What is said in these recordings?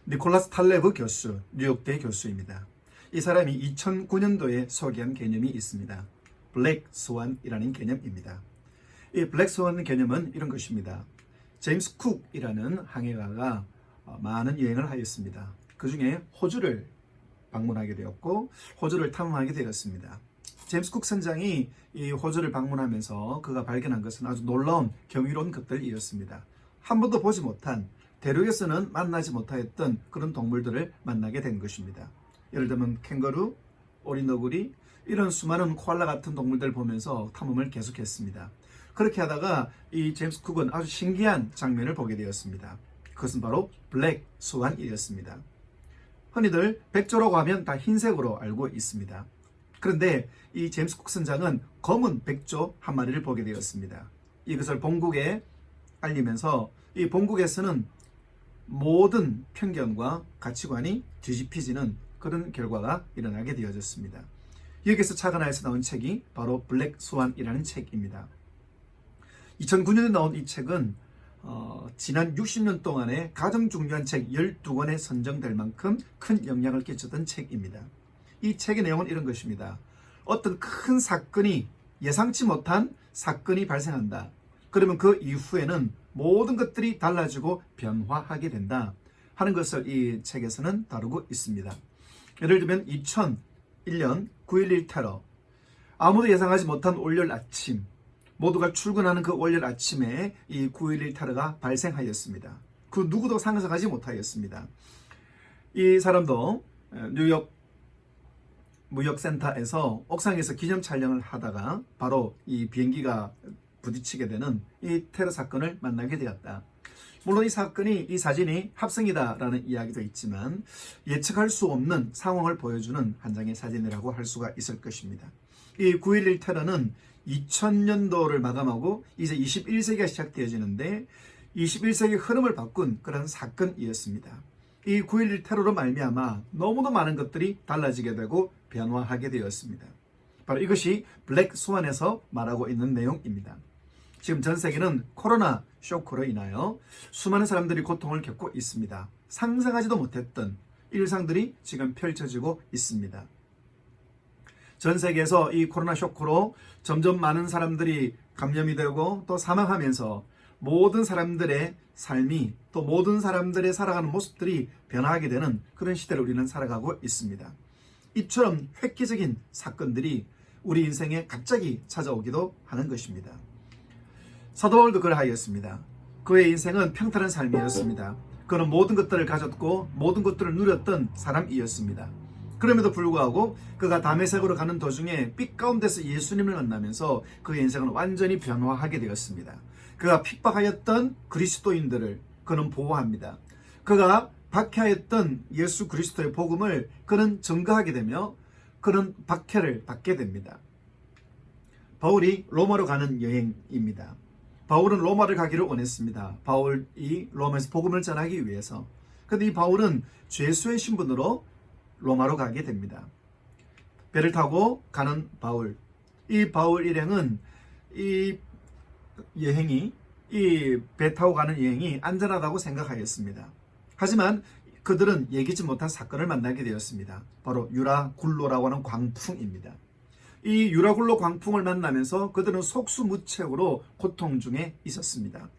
니콜라스 탈레브 교수, 뉴욕대 교수입니다. 이 사람이 2009년도에 소개한 개념이 있습니다. 블랙 스완이라는 개념입니다. 이 블랙 스완 개념은 이런 것입니다. 제임스 쿡이라는 항해가가 많은 여행을 하였습니다. 그 중에 호주를 방문하게 되었고 호주를 탐험하게 되었습니다. 제임스 쿡 선장이 이 호주를 방문하면서 그가 발견한 것은 아주 놀라운 경이로운 것들이었습니다. 한 번도 보지 못한, 대륙에서는 만나지 못하였던 그런 동물들을 만나게 된 것입니다. 예를 들면 캥거루, 오리너구리, 이런 수많은 코알라 같은 동물들을 보면서 탐험을 계속했습니다. 그렇게 하다가 이 제임스 쿡은 아주 신기한 장면을 보게 되었습니다. 그것은 바로 블랙 스완이었습니다. 흔히들 백조라고 하면 다 흰색으로 알고 있습니다. 그런데 이 제임스 쿡 선장은 검은 백조 한 마리를 보게 되었습니다. 이것을 본국에 알리면서 이 본국에서는 모든 편견과 가치관이 뒤집히지는 그런 결과가 일어나게 되어졌습니다. 여기서 차근하에서 나온 책이 바로 블랙 스완이라는 책입니다. 2009년에 나온 이 책은 지난 60년 동안에 가장 중요한 책 12권에 선정될 만큼 큰 영향을 끼쳤던 책입니다. 이 책의 내용은 이런 것입니다. 어떤 큰 사건이, 예상치 못한 사건이 발생한다. 그러면 그 이후에는 모든 것들이 달라지고 변화하게 된다 하는 것을 이 책에서는 다루고 있습니다. 예를 들면 2001년 9.11 테러, 아무도 예상하지 못한 월요일 아침, 모두가 출근하는 그 월요일 아침에 이 9.11 테러가 발생하였습니다. 그 누구도 상상하지 못하였습니다. 이 사람도 뉴욕 무역센터에서 옥상에서 기념 촬영을 하다가 바로 이 비행기가 부딪히게 되는 이 테러 사건을 만나게 되었다. 물론 이 사건이, 이 사진이 합성이다라는 이야기도 있지만 예측할 수 없는 상황을 보여주는 한 장의 사진이라고 할 수가 있을 것입니다. 이 9.11 테러는 2000년도를 마감하고 이제 21세기가 시작되어지는데 21세기 흐름을 바꾼 그런 사건이었습니다. 이 9.11 테러로 말미암아 너무도 많은 것들이 달라지게 되고 변화하게 되었습니다. 바로 이것이 블랙 스완에서 말하고 있는 내용입니다. 지금 전 세계는 코로나 쇼크로 인하여 수많은 사람들이 고통을 겪고 있습니다. 상상하지도 못했던 일상들이 지금 펼쳐지고 있습니다. 전 세계에서 이 코로나 쇼크로 점점 많은 사람들이 감염이 되고 또 사망하면서 모든 사람들의 삶이, 또 모든 사람들의 살아가는 모습들이 변화하게 되는 그런 시대를 우리는 살아가고 있습니다. 이처럼 획기적인 사건들이 우리 인생에 갑자기 찾아오기도 하는 것입니다. 사도 바울도 그러하였습니다. 그의 인생은 평탄한 삶이었습니다. 그는 모든 것들을 가졌고 모든 것들을 누렸던 사람이었습니다. 그럼에도 불구하고 그가 다메섹으로 가는 도중에 빛 가운데서 예수님을 만나면서 그의 인생은 완전히 변화하게 되었습니다. 그가 핍박하였던 그리스도인들을 그는 보호합니다. 그가 박해하였던 예수 그리스도의 복음을 그는 전가하게 되며 그는 박해를 받게 됩니다. 바울이 로마로 가는 여행입니다. 바울은 로마를 가기를 원했습니다. 바울이 로마에서 복음을 전하기 위해서. 그런데 이 바울은 죄수의 신분으로 로마로 가게 됩니다. 배를 타고 가는 바울. 이 바울 일행은 이 여행이, 이 배 타고 가는 여행이 안전하다고 생각하였습니다. 하지만 그들은 예기치 못한 사건을 만나게 되었습니다. 바로 유라굴로라고 하는 광풍입니다. 이 유라굴로 광풍을 만나면서 그들은 속수무책으로 고통 중에 있었습니다.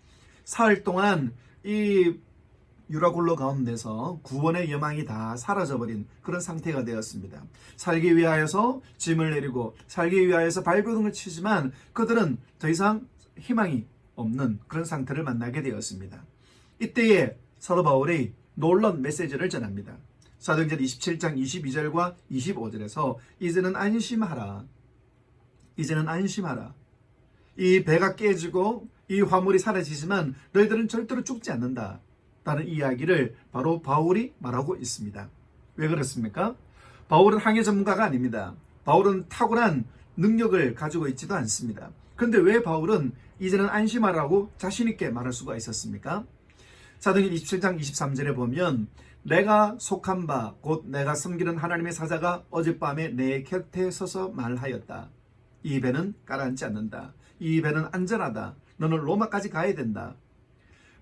사흘 동안 이 유라굴로 가운데서 구원의 여망이 다 사라져버린 그런 상태가 되었습니다. 살기 위하여서 짐을 내리고 살기 위하여서 발버둥을 치지만 그들은 더 이상 희망이 없는 그런 상태를 만나게 되었습니다. 이때에 사도 바울이 놀라운 메시지를 전합니다. 사도행전 27장 22절과 25절에서 이제는 안심하라. 이제는 안심하라. 이 배가 깨지고 이 화물이 사라지지만 너희들은 절대로 죽지 않는다. 라는 이야기를 바로 바울이 말하고 있습니다. 왜 그렇습니까? 바울은 항해 전문가가 아닙니다. 바울은 탁월한 능력을 가지고 있지도 않습니다. 그런데 왜 바울은 이제는 안심하라고 자신있게 말할 수가 있었습니까? 사도행전 27장 23절에 보면 내가 속한 바 곧 내가 섬기는 하나님의 사자가 어젯밤에 내 곁에 서서 말하였다. 이 배는 가라앉지 않는다. 이 배는 안전하다. 너는 로마까지 가야 된다.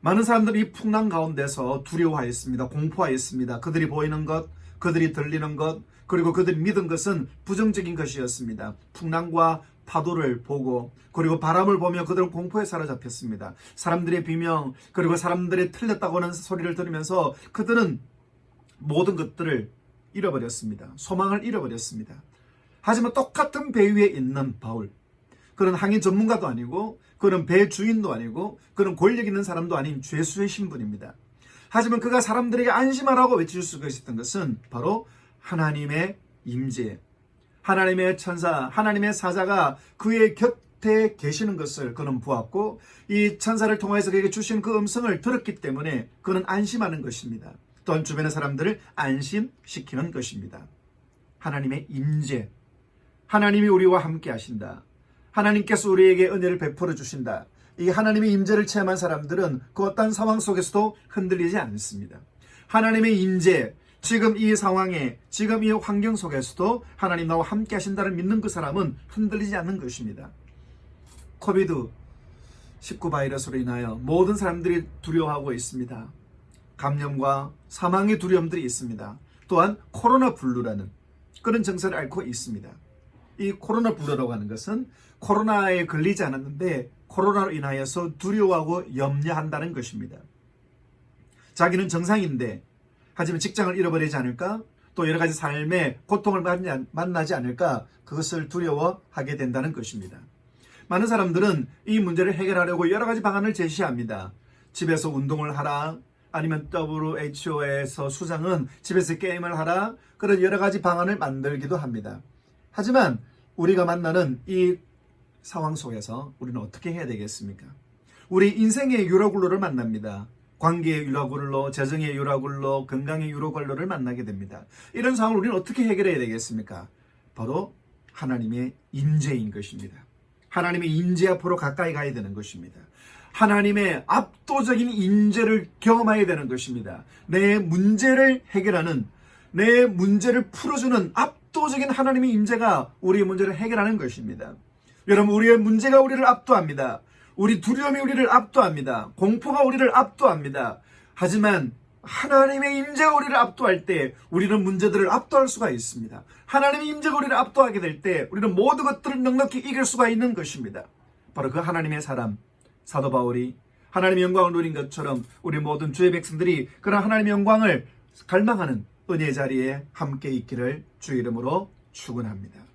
많은 사람들이 이 풍랑 가운데서 두려워하였습니다. 공포하였습니다. 그들이 보이는 것, 그들이 들리는 것, 그리고 그들이 믿은 것은 부정적인 것이었습니다. 풍랑과 파도를 보고 그리고 바람을 보며 그들은 공포에 사로잡혔습니다. 사람들의 비명 그리고 사람들이 틀렸다고 하는 소리를 들으면서 그들은 모든 것들을 잃어버렸습니다. 소망을 잃어버렸습니다. 하지만 똑같은 배 위에 있는 바울, 그는 항해 전문가도 아니고 그는 배 주인도 아니고 그는 권력 있는 사람도 아닌 죄수의 신분입니다. 하지만 그가 사람들에게 안심하라고 외칠 수가 있었던 것은 바로 하나님의 임재, 하나님의 천사, 하나님의 사자가 그의 곁에 계시는 것을 그는 보았고 이 천사를 통해서 그에게 주신 그 음성을 들었기 때문에 그는 안심하는 것입니다. 또한 주변의 사람들을 안심시키는 것입니다. 하나님의 임재, 하나님이 우리와 함께 하신다. 하나님께서 우리에게 은혜를 베풀어 주신다. 이 하나님의 임재를 체험한 사람들은 그 어떤 상황 속에서도 흔들리지 않습니다. 하나님의 임재, 지금 이 상황에, 지금 이 환경 속에서도 하나님 나와 함께 하신다를 믿는 그 사람은 흔들리지 않는 것입니다. 코비드-19 바이러스로 인하여 모든 사람들이 두려워하고 있습니다. 감염과 사망의 두려움들이 있습니다. 또한 코로나 블루라는 그런 증세를 앓고 있습니다. 이 코로나 블루라고 하는 것은 코로나에 걸리지 않았는데 코로나로 인하여서 두려워하고 염려한다는 것입니다. 자기는 정상인데 하지만 직장을 잃어버리지 않을까? 또 여러 가지 삶의 고통을 만나지 않을까? 그것을 두려워하게 된다는 것입니다. 많은 사람들은 이 문제를 해결하려고 여러 가지 방안을 제시합니다. 집에서 운동을 하라, 아니면 WHO에서 수장은 집에서 게임을 하라, 그런 여러 가지 방안을 만들기도 합니다. 하지만 우리가 만나는 이 상황 속에서 우리는 어떻게 해야 되겠습니까? 우리 인생의 유로글로를 만납니다. 관계의 유로글로, 재정의 유로글로, 건강의 유로글로를 만나게 됩니다. 이런 상황을 우리는 어떻게 해결해야 되겠습니까? 바로 하나님의 임재인 것입니다. 하나님의 임재 앞으로 가까이 가야 되는 것입니다. 하나님의 압도적인 임재를 경험해야 되는 것입니다. 내 문제를 해결하는, 내 문제를 풀어주는 압도적인 하나님의 임재가 우리의 문제를 해결하는 것입니다. 여러분, 우리의 문제가 우리를 압도합니다. 우리 두려움이 우리를 압도합니다. 공포가 우리를 압도합니다. 하지만 하나님의 임재가 우리를 압도할 때 우리는 문제들을 압도할 수가 있습니다. 하나님의 임재가 우리를 압도하게 될 때 우리는 모든 것들을 넉넉히 이길 수가 있는 것입니다. 바로 그 하나님의 사람 사도 바울이 하나님의 영광을 누린 것처럼 우리 모든 주의 백성들이 그런 하나님의 영광을 갈망하는 은혜의 자리에 함께 있기를 주의 이름으로 축원합니다.